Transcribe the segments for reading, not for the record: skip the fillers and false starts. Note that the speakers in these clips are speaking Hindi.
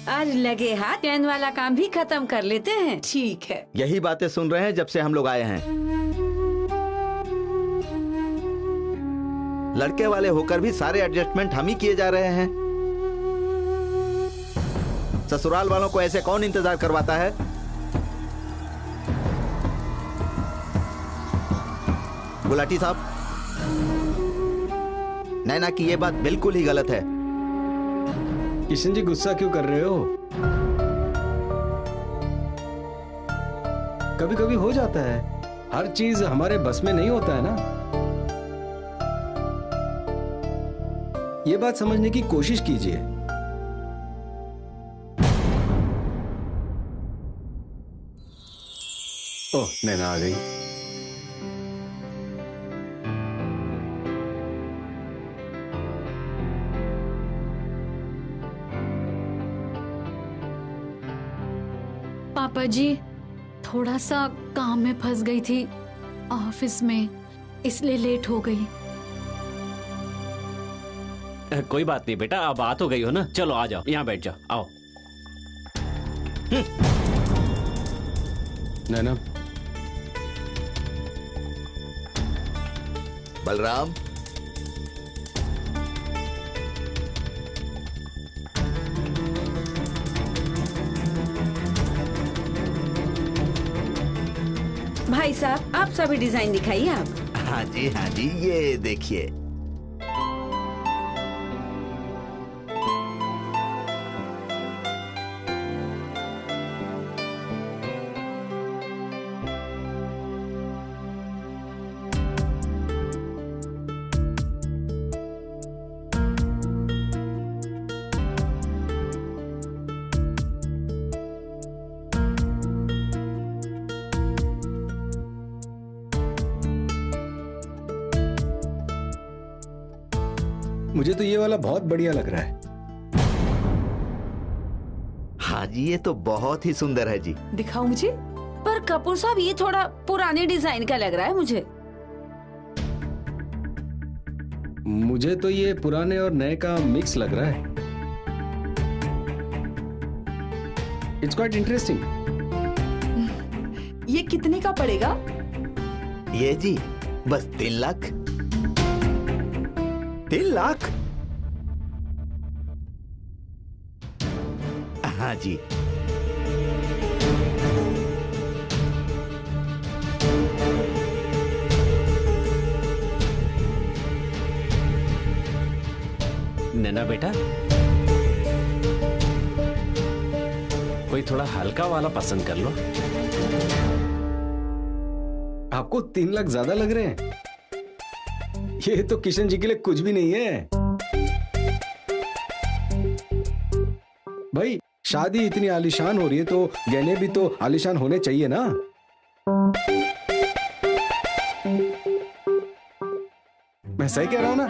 आज लगे हाथ चैन वाला काम भी खत्म कर लेते हैं। ठीक है। यही बातें सुन रहे हैं जब से हम लोग आए हैं। लड़के वाले होकर भी सारे एडजस्टमेंट हम ही किए जा रहे हैं। ससुराल वालों को ऐसे कौन इंतजार करवाता है? गुलाटी साहब, नैना की ये बात बिल्कुल ही गलत है। किशन जी गुस्सा क्यों कर रहे हो? कभी कभी हो जाता है, हर चीज हमारे बस में नहीं होता है ना। ये बात समझने की कोशिश कीजिए। ओह, नैना आ गई। पापा जी, थोड़ा सा काम में फंस गई थी ऑफिस में, इसलिए लेट हो गई। कोई बात नहीं बेटा, अब आ तो गई हो ना। चलो आ जाओ, यहाँ बैठ जाओ, आओ। नैना। बलराम, भाई साहब, आप सभी डिजाइन दिखाइए आप। हाँ जी, ये देखिए। मुझे तो ये वाला बहुत बढ़िया लग रहा है। हाँ जी, ये तो बहुत ही सुंदर है जी। दिखाओ मुझे। पर कपूर साहब, ये थोड़ा पुराने डिजाइन का लग रहा है मुझे। मुझे तो ये पुराने और नए का मिक्स लग रहा है। It's quite interesting. ये कितने का पड़ेगा? ये जी बस 3 लाख। 3 लाख? हाँ जी। नैना बेटा, कोई थोड़ा हल्का वाला पसंद कर लो। आपको 3 लाख ज्यादा लग रहे हैं? ये तो किशन जी के लिए कुछ भी नहीं है। भाई, शादी इतनी आलीशान हो रही है तो गहने भी तो आलीशान होने चाहिए ना। मैं सही कह रहा हूं ना?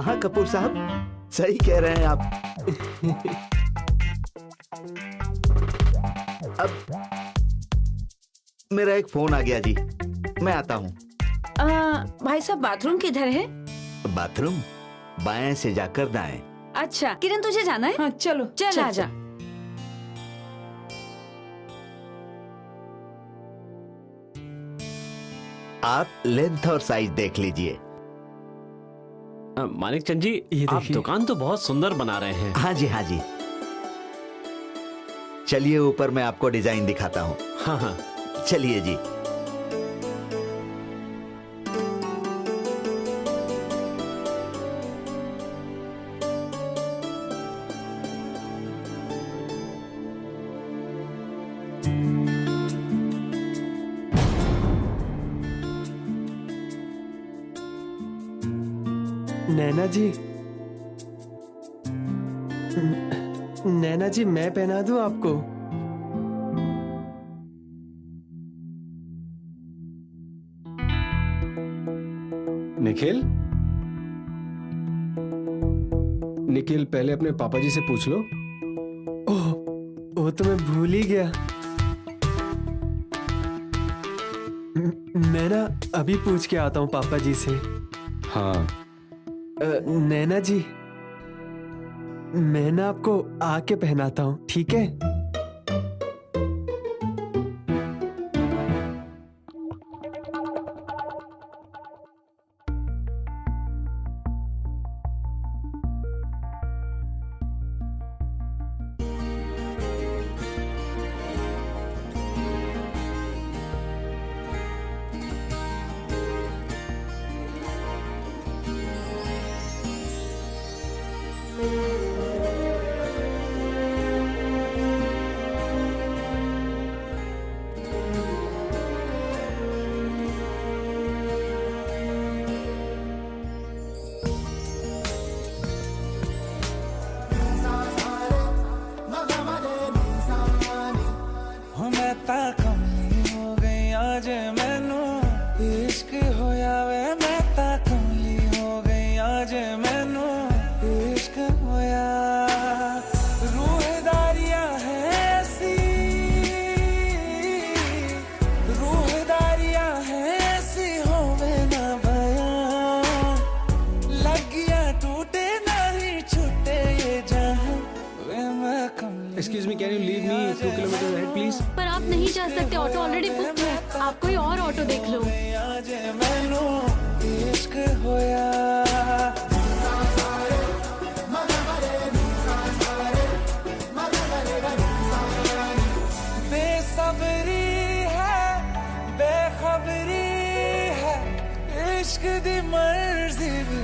हाँ कपूर साहब, सही कह रहे हैं आप। अब मेरा एक फोन आ गया जी, मैं आता हूँ। भाई साहब, बाथरूम किधर है? बाथरूम बाएं से जाकर दाएं। अच्छा किरण, तुझे जाना है? हाँ चलो, चल आजा। आप लेंथ और साइज देख लीजिए। मानिक चंद जी, आप दुकान तो बहुत सुंदर बना रहे हैं। हाँ जी, हाँ जी। चलिए ऊपर मैं आपको डिजाइन दिखाता हूँ। हाँ हाँ, चलिए जी। नैना जी, नैना जी, मैं पहना दूं आपको? निखिल, निखिल पहले अपने पापा जी से पूछ लो। ओह, वो तो मैं भूल ही गया। मैं ना अभी पूछ के आता हूँ पापा जी से। हाँ। नैना जी, मैं ना आपको आके पहनाता हूँ, ठीक है? Excuse me, can you leave me 2 kilometers ahead, please? पर आप नहीं जा सकते, ऑटो ऑलरेडी बुक है। आप कोई और ऑटो देख लो। बेसब्री है, बेखबरी है, इश्क दी मर्जी भी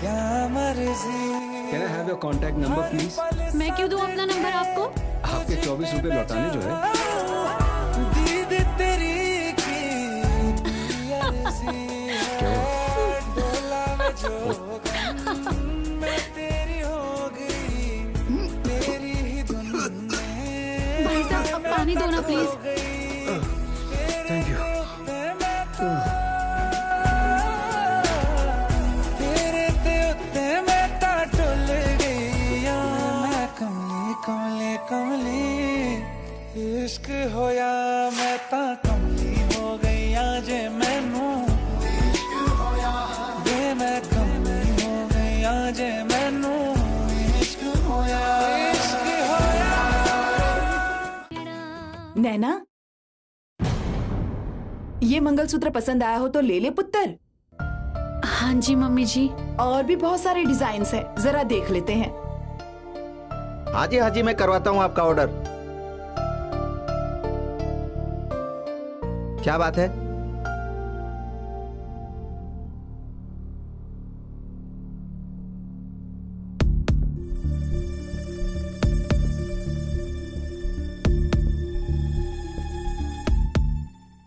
क्या मर्जी। Can I have your contact number, please? मैं क्यों दूं अपना नंबर आपको? आपके 24 रुपए लौटाने जो है। दीद तेरी की अर्जी है, डोला में जो मैं तेरी हो गई, तेरी ही धुन में। भाई साहब, अब पानी दो ना प्लीज। Thank you. इश्क होया मैं ता कमली हो गई आज मैनू, वे मैं कमली हो गई आज मैनू, इश्क होया, इश्क होया। नैना, ये मंगलसूत्र पसंद आया हो तो ले ले पुत्र। हाँ जी मम्मी जी। और भी बहुत सारे डिजाइन्स हैं, जरा देख लेते हैं। हाँ जी मैं करवाता हूँ आपका ऑर्डर। क्या बात है?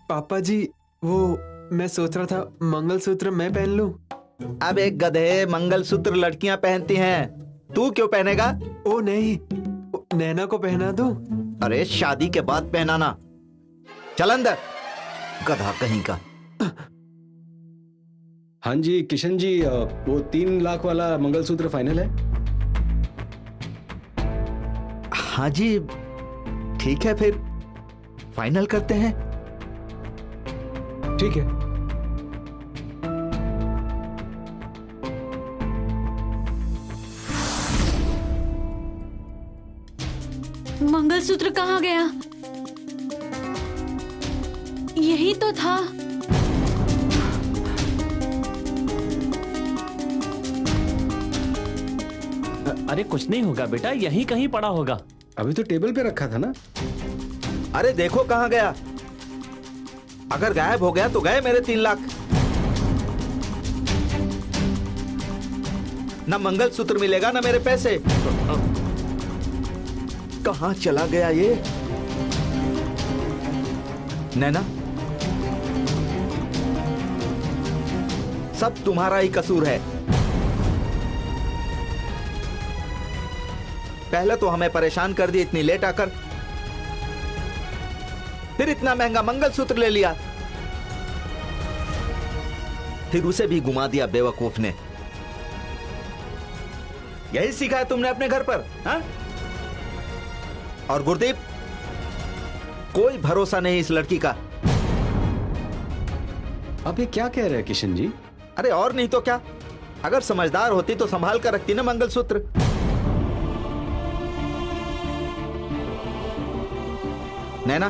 पापा जी, वो मैं सोच रहा था मंगलसूत्र मैं पहन लूं। अब एक गधे, मंगलसूत्र लड़कियां पहनती हैं, तू क्यों पहनेगा? ओ नहीं, नैना को पहना दूं। अरे शादी के बाद पहनाना। चल अंदर, गधा कहीं का। हाँ जी किशन जी, वो 3 लाख वाला मंगलसूत्र फाइनल है? हाँ जी ठीक है, फिर फाइनल करते हैं। ठीक है। मंगलसूत्र कहाँ गया? यही तो था। अरे कुछ नहीं होगा बेटा, यहीं कहीं पड़ा होगा। अभी तो टेबल पे रखा था ना। अरे देखो कहाँ गया। अगर गायब हो गया तो गए मेरे 3 लाख। ना मंगलसूत्र मिलेगा ना मेरे पैसे। कहाँ चला गया ये? नैना, सब तुम्हारा ही कसूर है। पहले तो हमें परेशान कर दी इतनी लेट आकर, फिर इतना महंगा मंगलसूत्र ले लिया, फिर उसे भी घुमा दिया बेवकूफ ने। यही सीखा है तुमने अपने घर पर, हाँ? और गुरदीप, कोई भरोसा नहीं इस लड़की का। आप ये क्या कह रहे हैं किशन जी? अरे और नहीं तो क्या, अगर समझदार होती तो संभाल कर रखती ना मंगलसूत्र। नैना,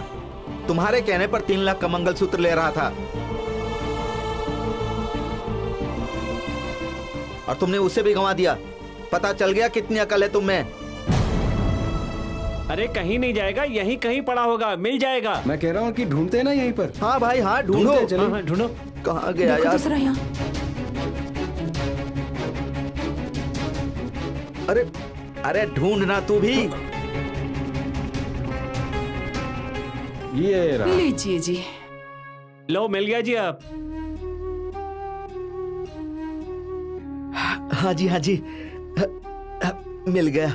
तुम्हारे कहने पर 3 लाख का मंगलसूत्र ले रहा था और तुमने उसे भी गंवा दिया। पता चल गया कितनी अकल है तुम में। अरे कहीं नहीं जाएगा, यहीं कहीं पड़ा होगा, मिल जाएगा। मैं कह रहा हूँ कि ढूंढते हैं ना यहीं पर। हाँ भाई हाँ, ढूंढो। ढूंढते हैं, चलो। हाँ, ढूंढो। कहाँ गया देखो यार? दूसरा यहाँ। अरे अरे ढूंढना तू भी। ये रहा। लीजिए जी। लो, मिल गया जी। आप हाँ जी हाँ जी, मिल गया।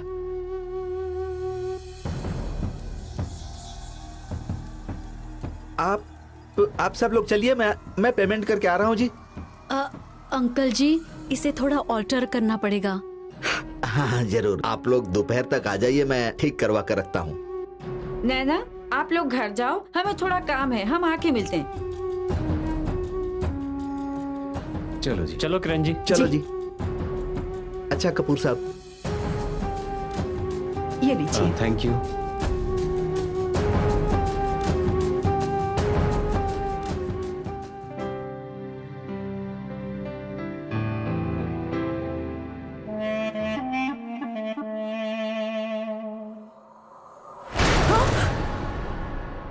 आप सब लोग चलिए, मैं पेमेंट करके आ रहा हूँ जी। अंकल जी, इसे थोड़ा ऑल्टर करना पड़ेगा। हाँ जरूर, आप लोग दोपहर तक आ जाइए, मैं ठीक करवा कर रखता हूँ। नैना, आप लोग घर जाओ, हमें थोड़ा काम है, हम आके मिलते हैं। चलो जी। चलो किरण जी। चलो जी। अच्छा कपूर साहब, ये लीजिए। Thank you.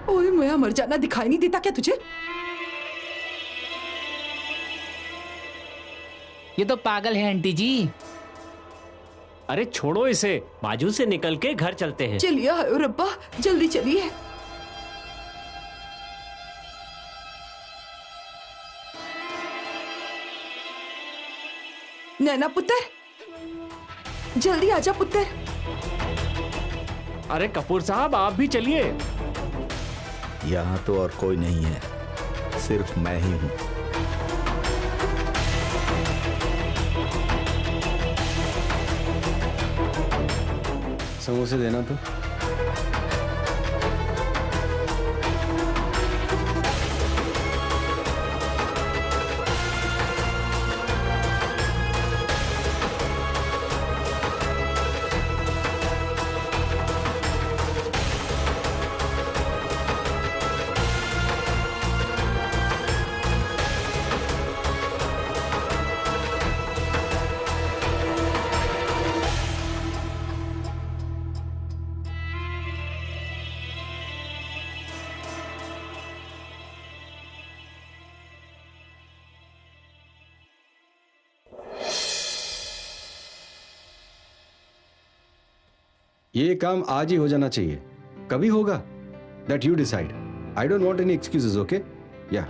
ओए मैं मर जाना, दिखाई नहीं देता क्या तुझे? ये तो पागल है आंटी जी। अरे छोड़ो इसे, बाजू से निकल के घर चलते हैं। चलिए हाय रब्बा, जल्दी चलिए। नैना पुत्र, जल्दी आजा पुत्र। अरे कपूर साहब, आप भी चलिए। यहाँ तो और कोई नहीं है, सिर्फ मैं ही हूँ। समोसे देना तो। ये काम आज ही हो जाना चाहिए। कभी होगा, that you decide. I don't want any excuses, okay? या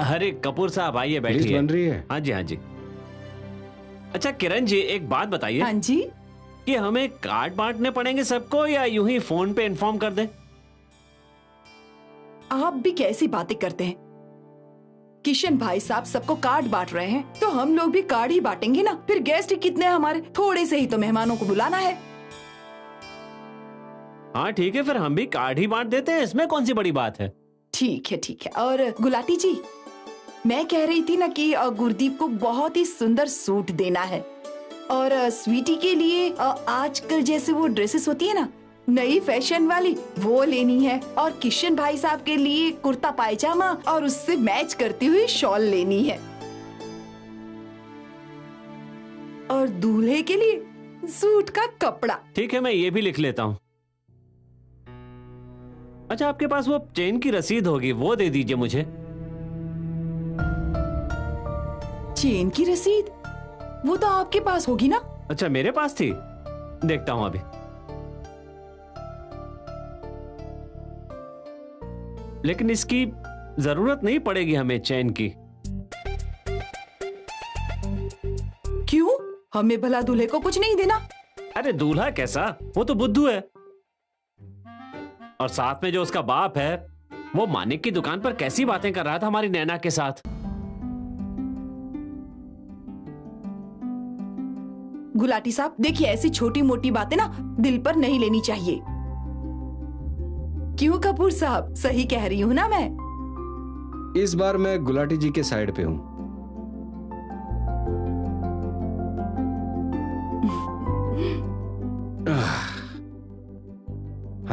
अरे कपूर साहब, आइए लिस्ट बैठिए। बन रही है। हाँ जी हाँ जी। अच्छा किरण जी, एक बात बताइए हाँ जी। कि हमें कार्ड बांटने पड़ेंगे सबको या यूं ही फोन पे इन्फॉर्म कर दें? आप भी कैसी बातें करते हैं? किशन भाई साहब सबको कार्ड बांट रहे हैं, तो हम लोग भी कार्ड ही बांटेंगे ना। फिर गेस्ट हमारे हमारे थोड़े से ही तो मेहमानों को बुलाना है। हाँ ठीक है, फिर हम भी कार्ड ही बांट देते हैं, इसमें कौन सी बड़ी बात है। ठीक है ठीक है। और गुलाटी जी, मैं कह रही थी ना कि गुरदीप को बहुत ही सुंदर सूट देना है, और स्वीटी के लिए आजकल जैसे वो ड्रेसेस होती है ना, नई फैशन वाली, वो लेनी है। और किशन भाई साहब के लिए कुर्ता पायजामा और उससे मैच करती हुई शॉल लेनी है। और दूल्हे के लिए सूट का कपड़ा। ठीक है, मैं ये भी लिख लेता हूँ। अच्छा, आपके पास वो चेन की रसीद होगी, वो दे दीजिए मुझे। चेन की रसीद? वो तो आपके पास होगी ना। अच्छा, मेरे पास थी, देखता हूँ अभी। लेकिन इसकी जरूरत नहीं पड़ेगी हमें चेन की। क्यों? हमें भला दूल्हे को कुछ नहीं देना? अरे दूल्हा कैसा, वो तो बुद्धू है। और साथ में जो उसका बाप है, वो मानिक की दुकान पर कैसी बातें कर रहा था हमारी नैना के साथ। गुलाटी साहब देखिए, ऐसी छोटी मोटी बातें ना दिल पर नहीं लेनी चाहिए। क्यों कपूर साहब, सही कह रही हूँ ना मैं? इस बार मैं गुलाटी जी के साइड पे हूं।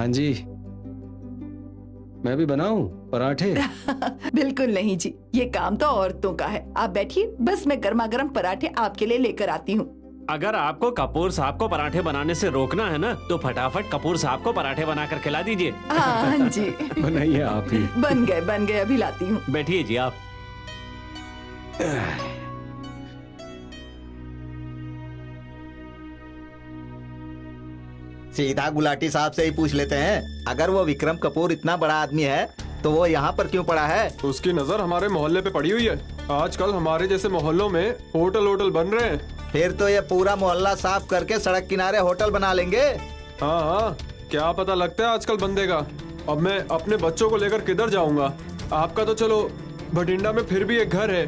हाँ जी, मैं भी बनाऊं पराठे? बिल्कुल नहीं जी, ये काम तो औरतों का है। आप बैठिए, बस मैं गर्मा गर्म पराठे आपके लिए लेकर आती हूँ। अगर आपको कपूर साहब को पराठे बनाने से रोकना है ना, तो फटाफट कपूर साहब को पराठे बनाकर खिला दीजिए। हाँ जी, बनाइए आप ही। बन गए, अभी लाती हूँ। बैठिए जी आप। सीधा गुलाटी साहब से ही पूछ लेते हैं, अगर वो विक्रम कपूर इतना बड़ा आदमी है तो वो यहाँ पर क्यों पड़ा है? उसकी नजर हमारे मोहल्ले पे पड़ी हुई है। आजकल हमारे जैसे मोहल्लों में होटल बन रहे हैं। फिर तो ये पूरा मोहल्ला साफ करके सड़क किनारे होटल बना लेंगे। हाँ हाँ, क्या पता लगता है आजकल बंदे का। अब मैं अपने बच्चों को लेकर किधर जाऊंगा? आपका तो चलो भटिंडा में फिर भी एक घर है।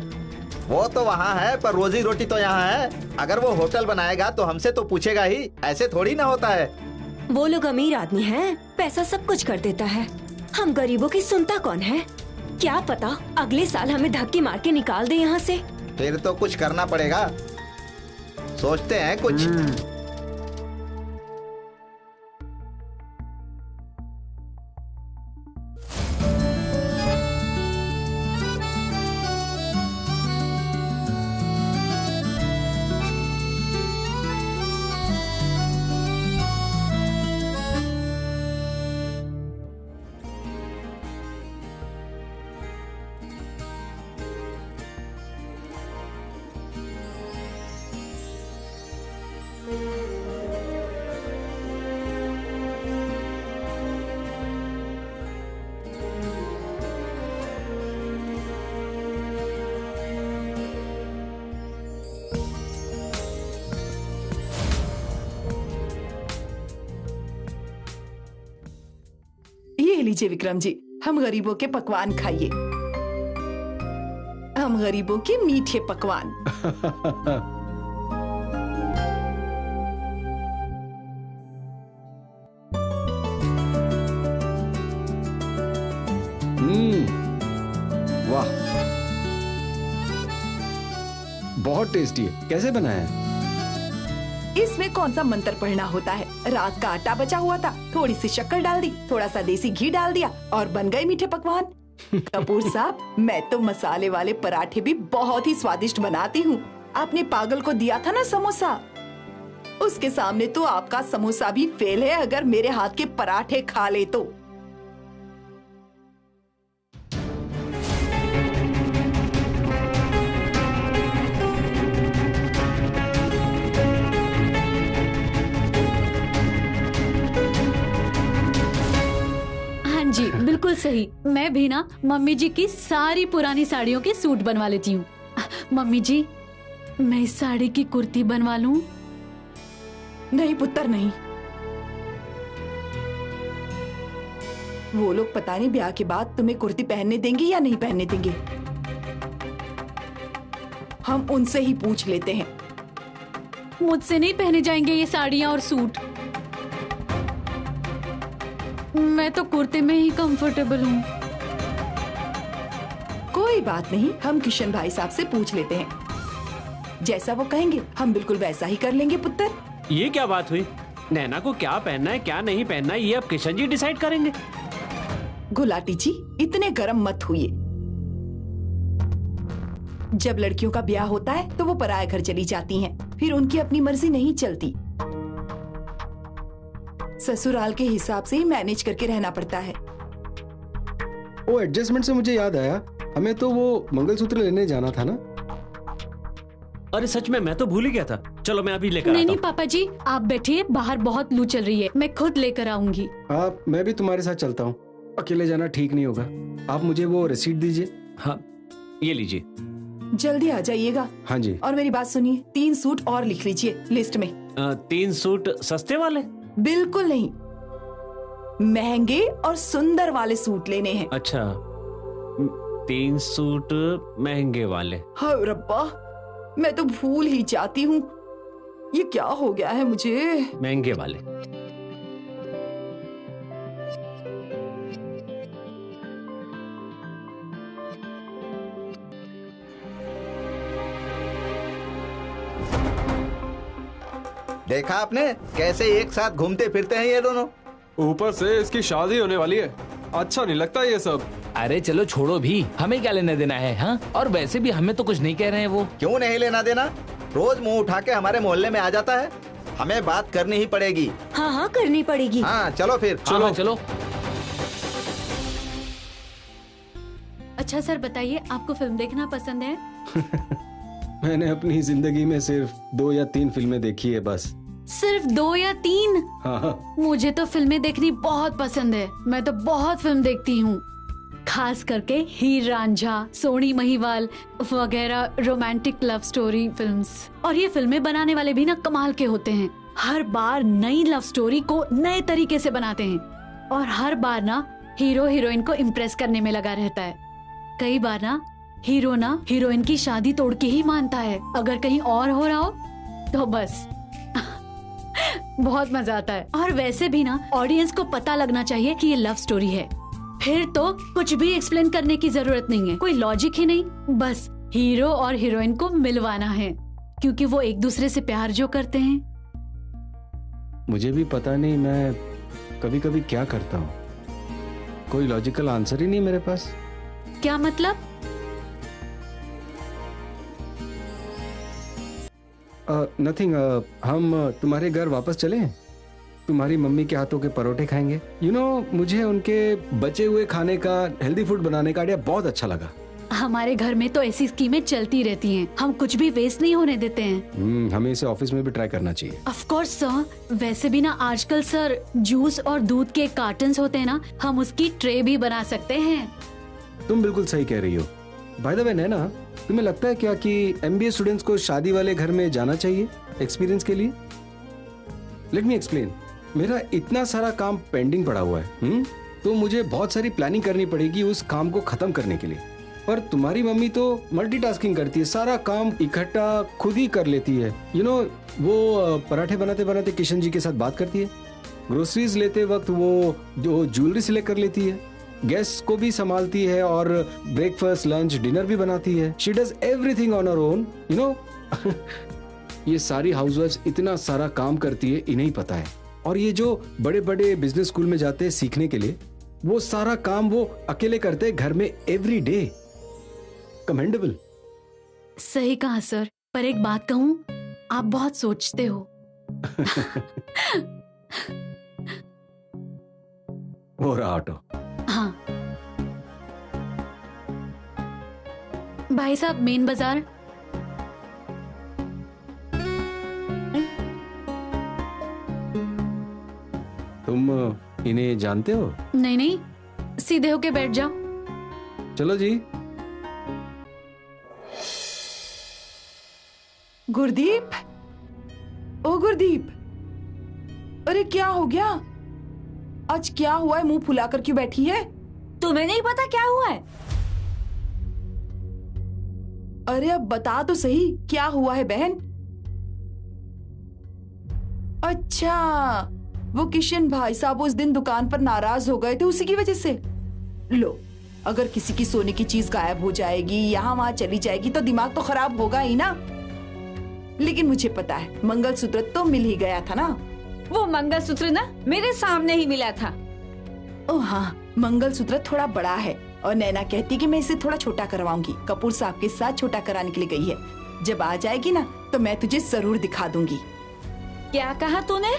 वो तो वहाँ है, पर रोजी रोटी तो यहाँ है। अगर वो होटल बनाएगा तो हमसे तो पूछेगा ही, ऐसे थोड़ी ना होता है। वो लोग अमीर आदमी हैं, पैसा सब कुछ कर देता है। हम गरीबों की सुनता कौन है? क्या पता अगले साल हमें धक्के मार के निकाल दे यहाँ से। फिर तो कुछ करना पड़ेगा, सोचते हैं कुछ। ये लीजिए विक्रम जी, हम गरीबों के पकवान खाइए। हम गरीबों के मीठे पकवान। वाह, बहुत टेस्टी है। कैसे बनाया है? इसमें कौन सा मंत्र पढ़ना होता है? रात का आटा बचा हुआ था, थोड़ी सी शक्कर डाल दी, थोड़ा सा देसी घी डाल दिया और बन गए मीठे पकवान। कपूर साहब, मैं तो मसाले वाले पराठे भी बहुत ही स्वादिष्ट बनाती हूँ। आपने पागल को दिया था ना समोसा, उसके सामने तो आपका समोसा भी फेल है अगर मेरे हाथ के पराठे खा ले तो। जी बिल्कुल सही। मैं भी ना मम्मी जी की सारी पुरानी साड़ियों के सूट बनवा लेती हूँ। मम्मी जी, मैं इस साड़ी की कुर्ती बनवा लूं? नहीं पुत्र नहीं, वो लोग पता नहीं ब्याह के बाद तुम्हें कुर्ती पहनने देंगे या नहीं पहनने देंगे। हम उनसे ही पूछ लेते हैं। मुझसे नहीं पहने जाएंगे ये साड़ियाँ और सूट। मैं तो कुर्ते में ही कंफर्टेबल हूँ। कोई बात नहीं, हम किशन भाई साहब से पूछ लेते हैं। जैसा वो कहेंगे हम बिल्कुल वैसा ही कर लेंगे पुत्र। ये क्या बात हुई? नैना को क्या पहनना है क्या नहीं पहनना है ये अब किशन जी डिसाइड करेंगे। गुलाटी जी, इतने गरम मत हुई। जब लड़कियों का ब्याह होता है तो वो पराया घर चली जाती हैं, फिर उनकी अपनी मर्जी नहीं चलती। ससुराल के हिसाब से ही मैनेज करके रहना पड़ता है। वो एडजस्टमेंट से मुझे याद आया, हमें तो वो मंगलसूत्र लेने जाना था ना। अरे सच में, मैं तो भूल ही गया था। चलो मैं अभी लेकर आता हूँ। नहीं पापा जी, आप बैठिए, बाहर बहुत लू चल रही है, मैं खुद लेकर आऊंगी। मैं भी तुम्हारे साथ चलता हूँ, अकेले जाना ठीक नहीं होगा। आप मुझे वो रिसीट दीजिए। हाँ, ये लीजिए। जल्दी आ जाइएगा। हाँ जी। और मेरी बात सुनिए, 3 सूट और लिख लीजिए लिस्ट में। 3 सूट सस्ते वाले? बिल्कुल नहीं, महंगे और सुंदर वाले सूट लेने हैं। अच्छा, 3 सूट महंगे वाले। हाय रब्बा, मैं तो भूल ही जाती हूँ, ये क्या हो गया है मुझे। महंगे वाले। देखा आपने कैसे एक साथ घूमते फिरते हैं ये दोनों? ऊपर से इसकी शादी होने वाली है, अच्छा नहीं लगता ये सब। अरे चलो छोड़ो भी, हमें क्या लेना देना है। हाँ, और वैसे भी हमें तो कुछ नहीं कह रहे हैं वो। क्यों नहीं लेना देना? रोज मुंह उठा के हमारे मोहल्ले में आ जाता है, हमें बात करनी ही पड़ेगी। हाँ हाँ करनी पड़ेगी। हाँ चलो फिर। चलो चलो। अच्छा सर बताइए, आपको फिल्म देखना पसंद है? मैंने अपनी जिंदगी में सिर्फ 2 या 3 फिल्में देखी है बस। सिर्फ 2 या 3? हाँ। मुझे तो फिल्में देखनी बहुत पसंद है। मैं तो बहुत फिल्म देखती हूँ, खास करके हीर रांझा, सोनी महिवाल वगैरह रोमांटिक लव स्टोरी फिल्म्स। और ये फिल्में बनाने वाले भी ना कमाल के होते हैं। हर बार नई लव स्टोरी को नए तरीके से बनाते हैं और हर बार ना हीरो हीरोइन को इम्प्रेस करने में लगा रहता है। कई बार ना हीरो ना हीरोइन की शादी तोड़ के ही मानता है, अगर कहीं और हो रहा हो तो बस बहुत मजा आता है। और वैसे भी ना ऑडियंस को पता लगना चाहिए कि ये लव स्टोरी है, फिर तो कुछ भी एक्सप्लेन करने की जरूरत नहीं है, कोई लॉजिक ही नहीं, बस हीरो और हीरोइन को मिलवाना है क्योंकि वो एक दूसरे से प्यार जो करते हैं। मुझे भी पता नहीं मैं कभी कभी क्या करता हूँ, कोई लॉजिकल आंसर ही नहीं मेरे पास। क्या मतलब? नथिंग। हम तुम्हारे घर वापस चलें? तुम्हारी मम्मी के हाथों के परोठे खाएंगे। मुझे उनके बचे हुए खाने का हेल्दी फूड बनाने का आइडिया बहुत अच्छा लगा। हमारे घर में तो ऐसी स्कीमें चलती रहती हैं, हम कुछ भी वेस्ट नहीं होने देते हैं। हमें इसे ऑफिस में भी ट्राई करना चाहिए। Of course sir. वैसे भी ना आजकल सर जूस और दूध के कार्टन्स होते हैं ना, हम उसकी ट्रे भी बना सकते हैं। तुम बिल्कुल सही कह रही हो। बाय द वे नैना, तुम्हें लगता है क्या कि MBA स्टूडेंट्स को शादी वाले घर में जाना चाहिए एक्सपीरियंस के लिए? Let me explain. मेरा इतना सारा काम पेंडिंग पड़ा हुआ है, तो मुझे बहुत सारी प्लानिंग करनी पड़ेगी उस काम को खत्म करने के लिए। पर तुम्हारी मम्मी तो मल्टीटास्किंग करती है, सारा काम इकट्ठा खुद ही कर लेती है। वो पराठे बनाते बनाते किशन जी के साथ बात करती है, ग्रोसरीज लेते वक्त वो जो ज्वेलरी सिलेक्ट कर लेती है, गेस्ट को भी संभालती है और ब्रेकफास्ट लंच डिनर भी बनाती है। She does everything on her own. ये सारी हाउसवाइफ्स इतना सारा काम करती है, इन्हें ही पता है। और ये जो बड़े बड़े बिजनेस स्कूल में जाते हैं सीखने के लिए, वो सारा काम वो अकेले करते हैं घर में एवरी डे। कमेंडेबल। सही कहा सर, पर एक बात कहूँ, आप बहुत सोचते हो। हो रहा ऑटो। हाँ भाई साहब, मेन बाजार। तुम इन्हें जानते हो? नहीं नहीं, सीधे होके बैठ जाओ। चलो जी। गुरदीप, ओ गुरदीप, अरे क्या हो गया? आज क्या हुआ है? मुंह फुलाकर क्यों बैठी है? तुम्हें नहीं पता क्या हुआ है? अरे अब बता तो सही, क्या हुआ है बहन? अच्छा, वो किशन भाई साहब उस दिन दुकान पर नाराज हो गए थे, उसी की वजह से। लो, अगर किसी की सोने की चीज गायब हो जाएगी, यहाँ वहां चली जाएगी, तो दिमाग तो खराब होगा ही ना। लेकिन मुझे पता है, मंगलसूत्र तो मिल ही गया था ना। वो मंगलसूत्र ना मेरे सामने ही मिला था। ओह हाँ, मंगलसूत्र थोड़ा बड़ा है और नैना कहती कि मैं इसे थोड़ा छोटा करवाऊंगी। कपूर साहब के साथ छोटा कराने के लिए गई है। जब आ जाएगी ना तो मैं तुझे जरूर दिखा दूंगी। क्या कहा तूने?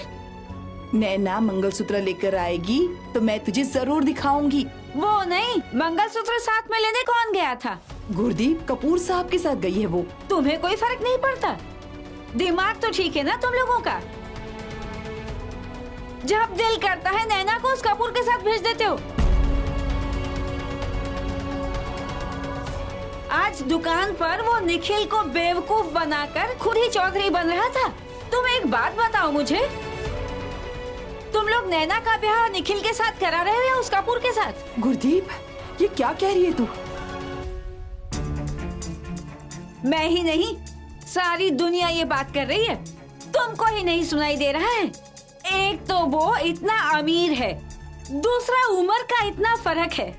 नैना मंगलसूत्र लेकर आएगी तो मैं तुझे जरूर दिखाऊंगी। वो नहीं, मंगलसूत्र साथ में लेने कौन गया था? गुरदीप कपूर साहब के साथ गई है वो। तुम्हें कोई फर्क नहीं पड़ता? दिमाग तो ठीक है ना तुम लोगों का? जब दिल करता है नैना को उस कपूर के साथ भेज देते हो। आज दुकान पर वो निखिल को बेवकूफ बनाकर खुद ही चौधरी बन रहा था। तुम एक बात बताओ मुझे, तुम लोग नैना का ब्याह निखिल के साथ करा रहे हो या उस कपूर के साथ? गुरदीप, ये क्या कह रही है तू? मैं ही नहीं, सारी दुनिया ये बात कर रही है। तुमको ही नहीं सुनाई दे रहा है? एक तो वो इतना अमीर है, दूसरा उम्र का इतना फर्क है,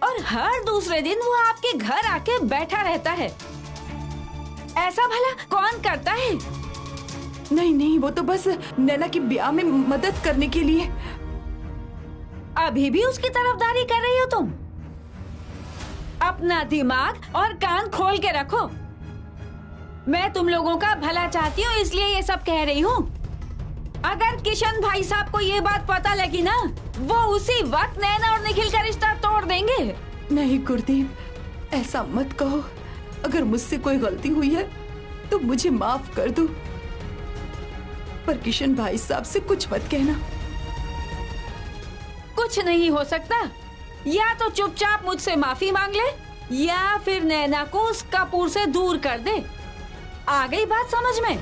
और हर दूसरे दिन वो आपके घर आके बैठा रहता है। ऐसा भला कौन करता है? नहीं नहीं, वो तो बस नैना की ब्याह में मदद करने के लिए। अभी भी उसकी तरफदारी कर रही हो तुम? अपना दिमाग और कान खोल के रखो। मैं तुम लोगों का भला चाहती हूँ, इसलिए ये सब कह रही हूँ। अगर किशन भाई साहब को ये बात पता लगी ना, वो उसी वक्त नैना और निखिल का रिश्ता तोड़ देंगे। नहीं गुरदीप, ऐसा मत कहो। अगर मुझसे कोई गलती हुई है तो मुझे माफ कर दो, पर किशन भाई साहब से कुछ मत कहना। कुछ नहीं हो सकता। या तो चुपचाप मुझसे माफी मांग ले, या फिर नैना को उस कपूर से दूर कर दे। आ गई बात समझ में?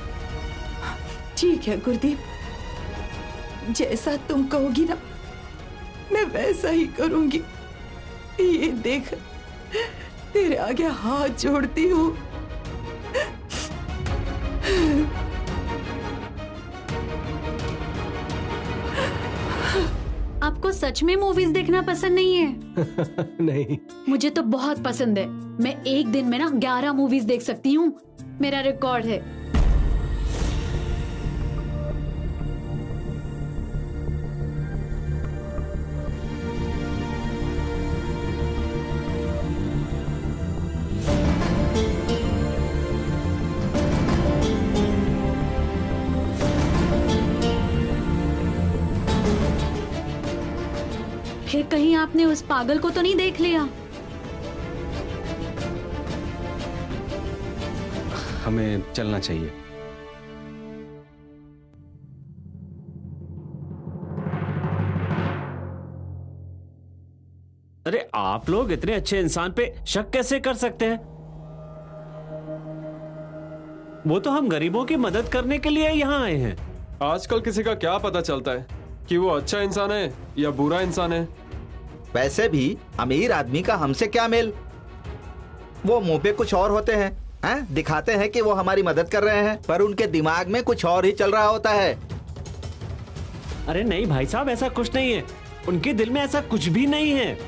ठीक है गुरदीप, जैसा तुम कहोगी ना, मैं वैसा ही करूंगी। ये देख, तेरे आगे हाथ जोड़ती हूँ। आपको सच में मूवीज देखना पसंद नहीं है? नहीं। मुझे तो बहुत पसंद है। मैं एक दिन में ना 11 मूवीज देख सकती हूँ, मेरा रिकॉर्ड है। फिर कहीं आपने उस पागल को तो नहीं देख लिया? हमें चलना चाहिए। अरे आप लोग इतने अच्छे इंसान पे शक कैसे कर सकते हैं? वो तो हम गरीबों की मदद करने के लिए यहाँ आए हैं। आजकल किसी का क्या पता चलता है कि वो अच्छा इंसान है या बुरा इंसान है। वैसे भी अमीर आदमी का हमसे क्या मेल? वो मुंह पे कुछ और होते हैं, दिखाते हैं कि वो हमारी मदद कर रहे हैं, पर उनके दिमाग में कुछ और ही चल रहा होता है। अरे नहीं भाई साहब, ऐसा कुछ नहीं है। उनके दिल में ऐसा कुछ भी नहीं है।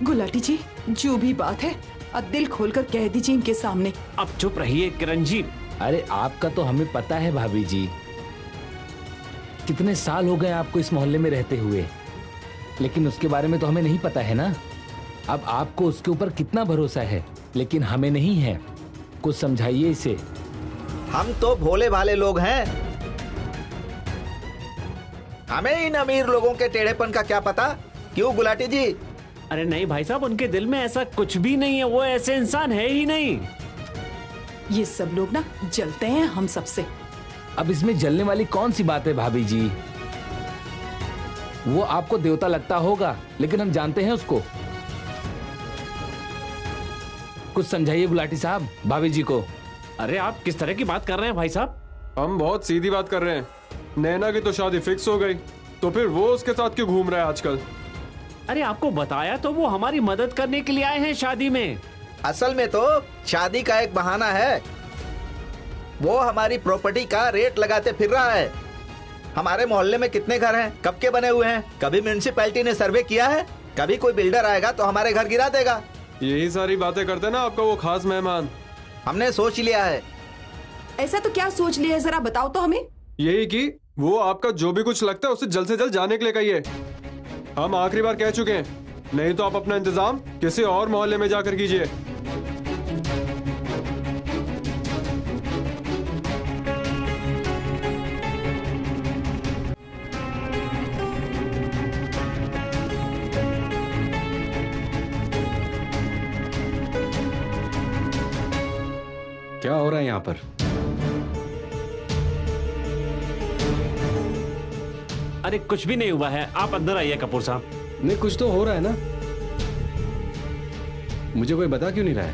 गुलाटी जी, जो भी बात है अब दिल खोलकर कह दीजिए इनके सामने। अब चुप रहिए किरण जी। अरे आपका तो हमें पता है भाभी जी, कितने साल हो गए आपको इस मोहल्ले में रहते हुए, लेकिन उसके बारे में तो हमें नहीं पता है ना। अब आपको उसके ऊपर कितना भरोसा है, लेकिन हमें नहीं है। कुछ समझाइए इसे। हम तो भोले भाले लोग हैं, हमें इन अमीर लोगों के टेढ़ेपन का क्या पता? क्यों गुलाटी जी? अरे नहीं भाई साहब, उनके दिल में ऐसा कुछ भी नहीं है। वो ऐसे इंसान है ही नहीं। ये सब लोग ना जलते हैं हम सबसे। अब इसमें जलने वाली कौन सी बात है भाभी जी? वो आपको देवता लगता होगा, लेकिन हम जानते हैं उसको। कुछ समझाइए गुलाटी साहब भाभी जी को। अरे आप किस तरह की बात कर रहे हैं भाई साहब? हम बहुत सीधी बात कर रहे हैं। नैना की तो शादी फिक्स हो गई, तो फिर वो उसके साथ क्यों घूम रहा है आजकल? अरे आपको बताया तो, वो हमारी मदद करने के लिए आए हैं शादी में। असल में तो शादी का एक बहाना है। वो हमारी प्रॉपर्टी का रेट लगाते फिर रहा है। हमारे मोहल्ले में कितने घर हैं, कब के बने हुए हैं? कभी म्युनिसिपैलिटी ने सर्वे किया है? कभी कोई बिल्डर आएगा तो हमारे घर गिरा देगा। यही सारी बातें करते ना आपका वो खास मेहमान। हमने सोच लिया है। ऐसा तो क्या सोच लिया है, जरा बताओ तो हमें। यही कि वो आपका जो भी कुछ लगता है उसे जल्द से जल्द जाने के लिए कहिए। हम आखिरी बार कह चुके हैं, नहीं तो आप अपना इंतजाम किसी और मोहल्ले में जाकर कीजिए। क्या हो रहा है यहाँ पर? अरे कुछ भी नहीं हुआ है, आप अंदर आइए कपूर साहब। नहीं, कुछ तो हो रहा है ना। मुझे कोई बता क्यों नहीं रहा है?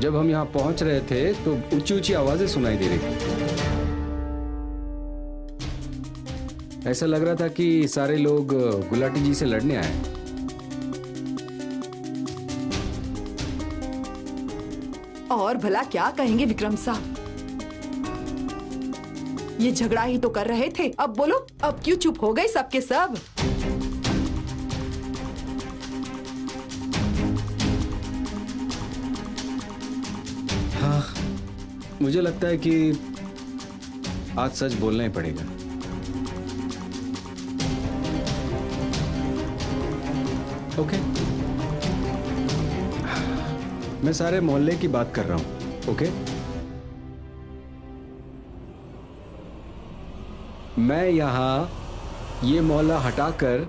जब हम यहाँ पहुंच रहे थे तो ऊंची ऊंची आवाजें सुनाई दे रही थी। ऐसा लग रहा था कि सारे लोग गुलाटी जी से लड़ने आए हैं। और भला क्या कहेंगे विक्रम साहब? ये झगड़ा ही तो कर रहे थे। अब बोलो, अब क्यों चुप हो गए सबके सब? हाँ, मुझे लगता है कि आज सच बोलना ही पड़ेगा। ओके, मैं सारे मोहल्ले की बात कर रहा हूं। ओके, मैं यहां ये मोहल्ला हटाकर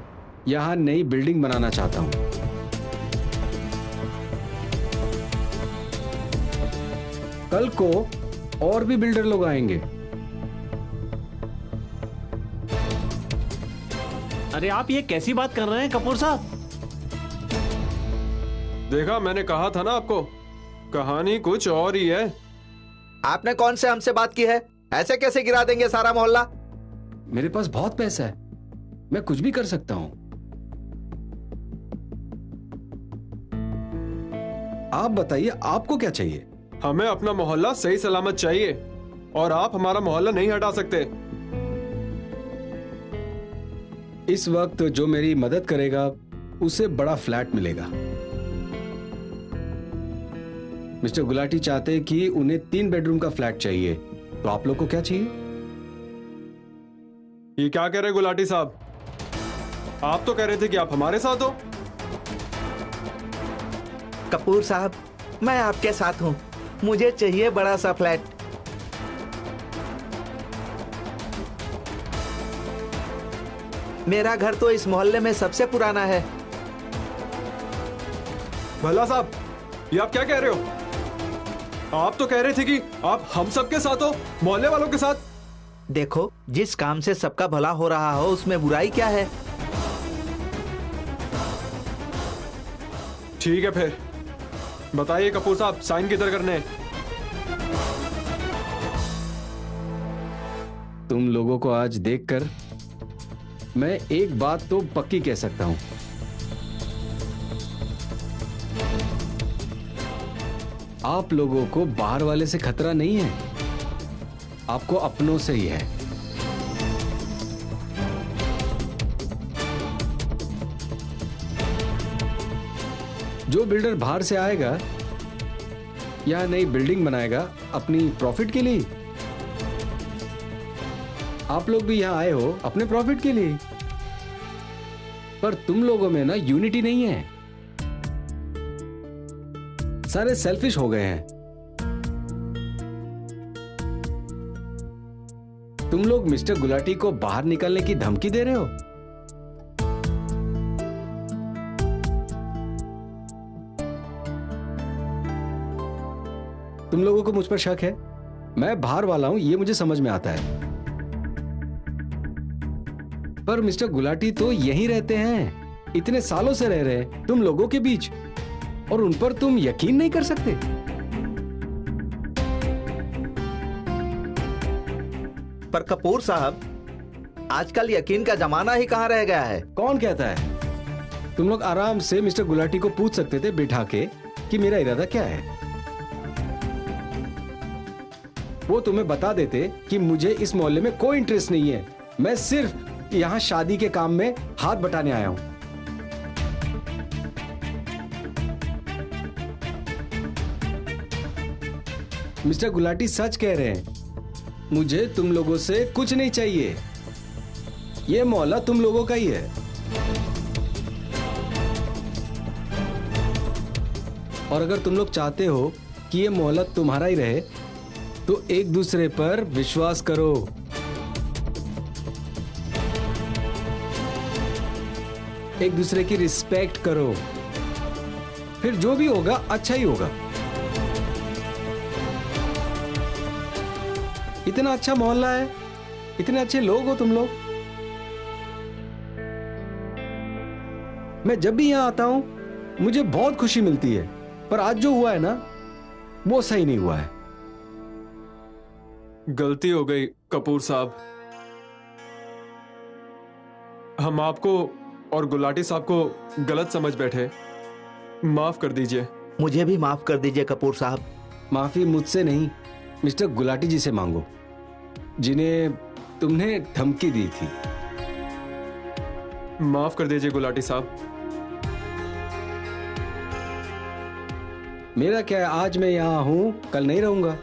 यहां नई बिल्डिंग बनाना चाहता हूं। कल को और भी बिल्डर लोग आएंगे। अरे आप ये कैसी बात कर रहे हैं कपूर साहब? देखा, मैंने कहा था ना आपको, कहानी कुछ और ही है। आपने कौन से हमसे बात की है? ऐसे कैसे गिरा देंगे सारा मोहल्ला? मेरे पास बहुत पैसा है, मैं कुछ भी कर सकता हूं। आप बताइए, आपको क्या चाहिए? हमें अपना मोहल्ला सही सलामत चाहिए और आप हमारा मोहल्ला नहीं हटा सकते। इस वक्त जो मेरी मदद करेगा उसे बड़ा फ्लैट मिलेगा। मिस्टर गुलाटी चाहते हैं कि उन्हें 3 बेडरूम का फ्लैट चाहिए, तो आप लोग को क्या चाहिए? ये क्या कह रहे गुलाटी साहब? आप तो कह रहे थे कि आप हमारे साथ हो। कपूर साहब, मैं आपके साथ हूं। मुझे चाहिए बड़ा सा फ्लैट। मेरा घर तो इस मोहल्ले में सबसे पुराना है। भला साहब, ये आप क्या कह रहे हो? आप तो कह रहे थे कि आप हम सबके साथ हो, मोहल्ले वालों के साथ। देखो, जिस काम से सबका भला हो रहा हो उसमें बुराई क्या है? ठीक है, फिर बताइए कपूर साहब, साइन किधर करने हैं? तुम लोगों को आज देखकर मैं एक बात तो पक्की कह सकता हूं, आप लोगों को बाहर वाले से खतरा नहीं है, आपको अपनों से ही है। जो बिल्डर बाहर से आएगा या नई बिल्डिंग बनाएगा अपनी प्रॉफिट के लिए, आप लोग भी यहां आए हो अपने प्रॉफिट के लिए, पर तुम लोगों में ना यूनिटी नहीं है, सारे सेल्फिश हो गए हैं। तुम लोग मिस्टर गुलाटी को बाहर निकलने की धमकी दे रहे हो। तुम लोगों को मुझ पर शक है, मैं बाहर वाला हूं, ये मुझे समझ में आता है, पर मिस्टर गुलाटी तो यहीं रहते हैं, इतने सालों से रह रहे हैं तुम लोगों के बीच, और उन पर तुम यकीन नहीं कर सकते। पर कपूर साहब, आजकल यकीन का जमाना ही कहां रह गया है? कौन कहता है? तुम लोग आराम से मिस्टर गुलाटी को पूछ सकते थे बिठा के कि मेरा इरादा क्या है। वो तुम्हें बता देते कि मुझे इस मोहल्ले में कोई इंटरेस्ट नहीं है, मैं सिर्फ यहां शादी के काम में हाथ बटाने आया हूं। मिस्टर गुलाटी सच कह रहे हैं, मुझे तुम लोगों से कुछ नहीं चाहिए, ये मोहल्ला तुम लोगों का ही है। और अगर तुम लोग चाहते हो कि ये मोहल्ला तुम्हारा ही रहे, तो एक दूसरे पर विश्वास करो। एक दूसरे की रिस्पेक्ट करो, फिर जो भी होगा अच्छा ही होगा। इतना अच्छा मोहल्ला है, इतने अच्छे लोग हो तुम लोग। मैं जब भी यहां आता हूं मुझे बहुत खुशी मिलती है, पर आज जो हुआ है ना, वो सही नहीं हुआ है। गलती हो गई कपूर साहब, हम आपको और गुलाटी साहब को गलत समझ बैठे, माफ कर दीजिए। मुझे भी माफ कर दीजिए कपूर साहब। माफी मुझसे नहीं, मिस्टर गुलाटी जी से मांगो, जिन्हें तुमने धमकी दी थी। माफ कर दीजिए गुलाटी साहब। मेरा क्या है, आज मैं यहां हूं, कल नहीं रहूंगा।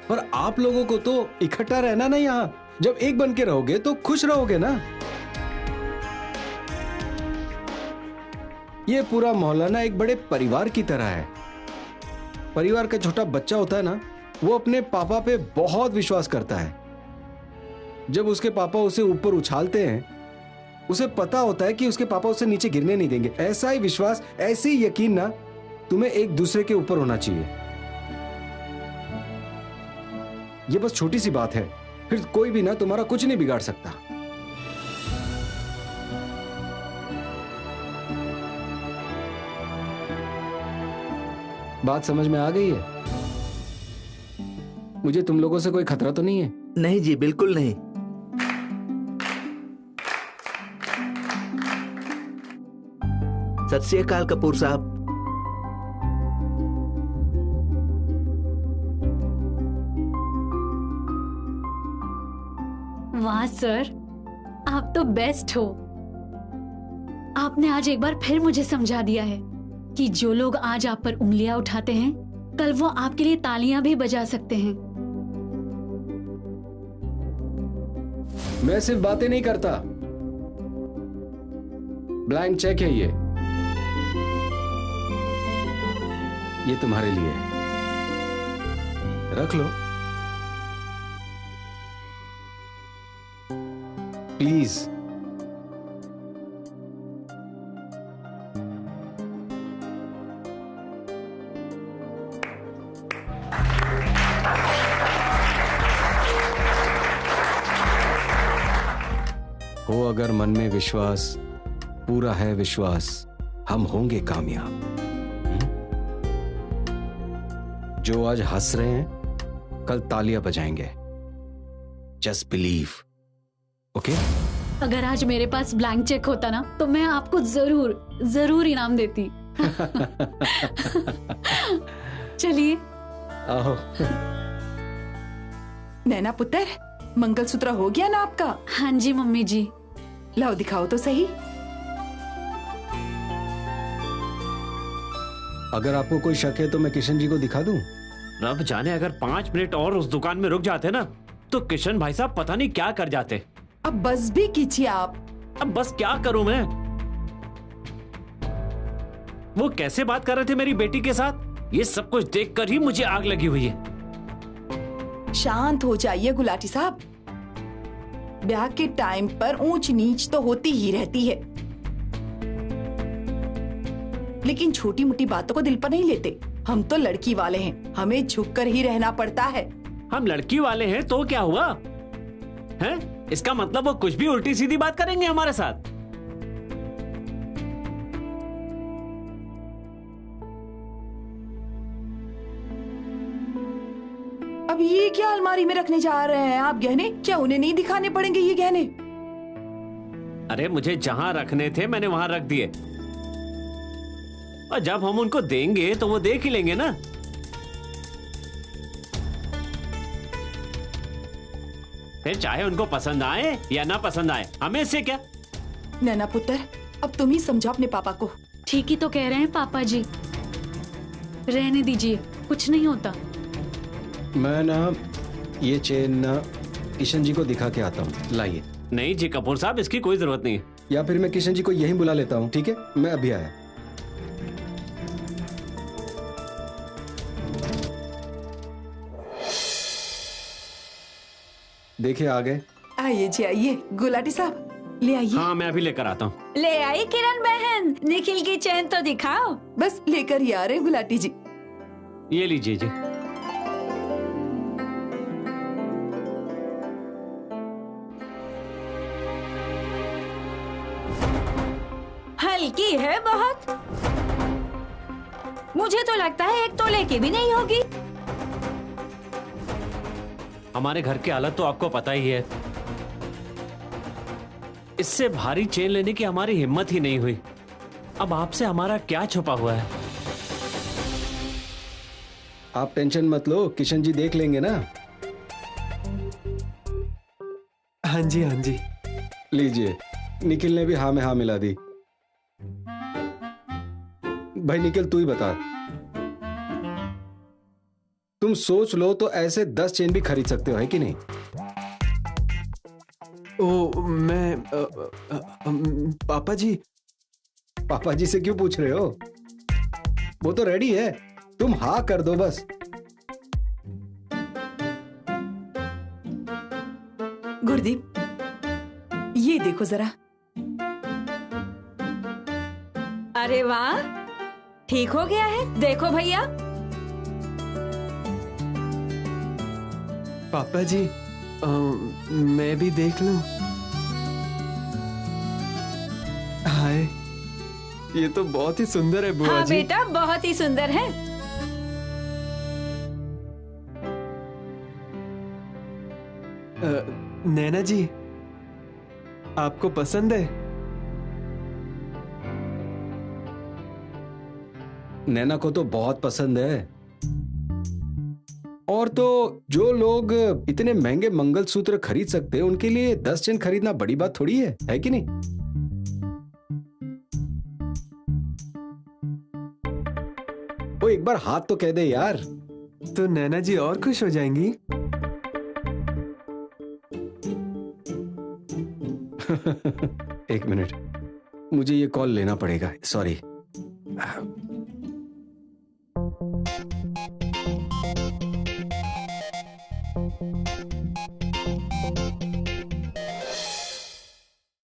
पर आप लोगों को तो इकट्ठा रहना ना यहाँ। जब एक बन के रहोगे तो खुश रहोगे ना। ये पूरा मोहल्ला ना एक बड़े परिवार की तरह है। परिवार का छोटा बच्चा होता है ना, वो अपने पापा पे बहुत विश्वास करता है। जब उसके पापा उसे ऊपर उछालते हैं, उसे पता होता है कि उसके पापा उसे नीचे गिरने नहीं देंगे। ऐसा ही विश्वास, ऐसे ही यकीन ना तुम्हें एक दूसरे के ऊपर होना चाहिए। ये बस छोटी सी बात है, फिर कोई भी ना तुम्हारा कुछ नहीं बिगाड़ सकता। बात समझ में आ गई है? मुझे तुम लोगों से कोई खतरा तो नहीं है? नहीं जी, बिल्कुल नहीं। सत श्री अकाल कपूर साहब। वाह सर, आप तो बेस्ट हो। आपने आज एक बार फिर मुझे समझा दिया है कि जो लोग आज आप पर उंगलियां उठाते हैं, कल वो आपके लिए तालियां भी बजा सकते हैं। मैं सिर्फ बातें नहीं करता। ब्लैंक चेक है ये तुम्हारे लिए है। रख लो प्लीज। हो अगर मन में विश्वास, पूरा है विश्वास, हम होंगे कामयाब। जो आज हंस रहे हैं, कल तालियां बजाएंगे। Just believe, okay? अगर आज मेरे पास ब्लैंक चेक होता ना, तो मैं आपको जरूर इनाम देती। चलिए आओ। नैना पुत्र, मंगलसूत्र हो गया ना आपका? हाँ जी मम्मी जी। लाओ दिखाओ तो सही। अगर आपको कोई शक है तो मैं किशन जी को दिखा दूं? रब जाने, अगर 5 मिनट और उस दुकान में रुक जाते ना, तो किशन भाई साहब पता नहीं क्या कर जाते। अब बस भी कीजिए आप। अब बस क्या करूं मैं? वो कैसे बात कर रहे थे मेरी बेटी के साथ, ये सब कुछ देखकर ही मुझे आग लगी हुई है। शांत हो जाइए गुलाटी साहब। ब्याह के टाइम पर ऊंच नीच तो होती ही रहती है, लेकिन छोटी मोटी बातों को दिल पर नहीं लेते। हम तो लड़की वाले हैं, हमें झुककर ही रहना पड़ता है। हम लड़की वाले हैं तो क्या हुआ है? इसका मतलब वो कुछ भी उल्टी सीधी बात करेंगे हमारे साथ? अब ये क्या अलमारी में रखने जा रहे हैं आप गहने? क्या उन्हें नहीं दिखाने पड़ेंगे ये गहने? अरे मुझे जहां रखने थे मैंने वहां रख दिए, और जब हम उनको देंगे तो वो देख ही लेंगे ना। फिर चाहे उनको पसंद आए या ना पसंद आए, हमें इससे क्या? नैना पुत्र, अब तुम ही समझाओ अपने पापा को। ठीक ही तो कह रहे हैं पापा जी, रहने दीजिए, कुछ नहीं होता। मैं ना ये चेन ना किशन जी को दिखा के आता हूँ, लाइए। नहीं जी कपूर साहब, इसकी कोई जरूरत नहीं है। या फिर मैं किशन जी को यहीं बुला लेता हूँ, ठीक है? मैं अभी आया। देखिए आ गए। आइए जी आइए, गुलाटी साहब ले आइए। हाँ मैं अभी लेकर आता हूँ। ले आई किरण बहन, निखिल की चैन तो दिखाओ। बस लेकर ही आ रहे गुलाटी जी। ये लीजिए जी। हल्की है बहुत, मुझे तो लगता है 1 तोले की भी नहीं होगी। हमारे घर की हालत तो आपको पता ही है, इससे भारी चेन लेने की हमारी हिम्मत ही नहीं हुई। अब आपसे हमारा क्या छुपा हुआ है? आप टेंशन मत लो, किशन जी देख लेंगे ना। हाँ जी हाँ जी। लीजिए, निखिल ने भी हाँ में हाँ मिला दी। भाई निखिल तू ही बता, तुम सोच लो तो ऐसे 10 चेन भी खरीद सकते हो, है कि नहीं? ओ मैं पापा जी। पापा जी से क्यों पूछ रहे हो? वो तो रेडी है, तुम हाँ कर दो बस। गुरदीप, ये देखो जरा। अरे वाह, ठीक हो गया है। देखो भैया। पापा जी मैं भी देख लूं? हाय, ये तो बहुत ही सुंदर है बुआ हाँ जी। बेटा, बहुत ही सुंदर है। नैना जी, आपको पसंद है? नैना को तो बहुत पसंद है। और तो जो लोग इतने महंगे मंगलसूत्र खरीद सकते हैं उनके लिए 10 चेन खरीदना बड़ी बात थोड़ी है कि नहीं? वो एक बार हाथ तो कह दे यार। तो नैना जी और खुश हो जाएंगी। एक मिनट, मुझे ये कॉल लेना पड़ेगा, सॉरी।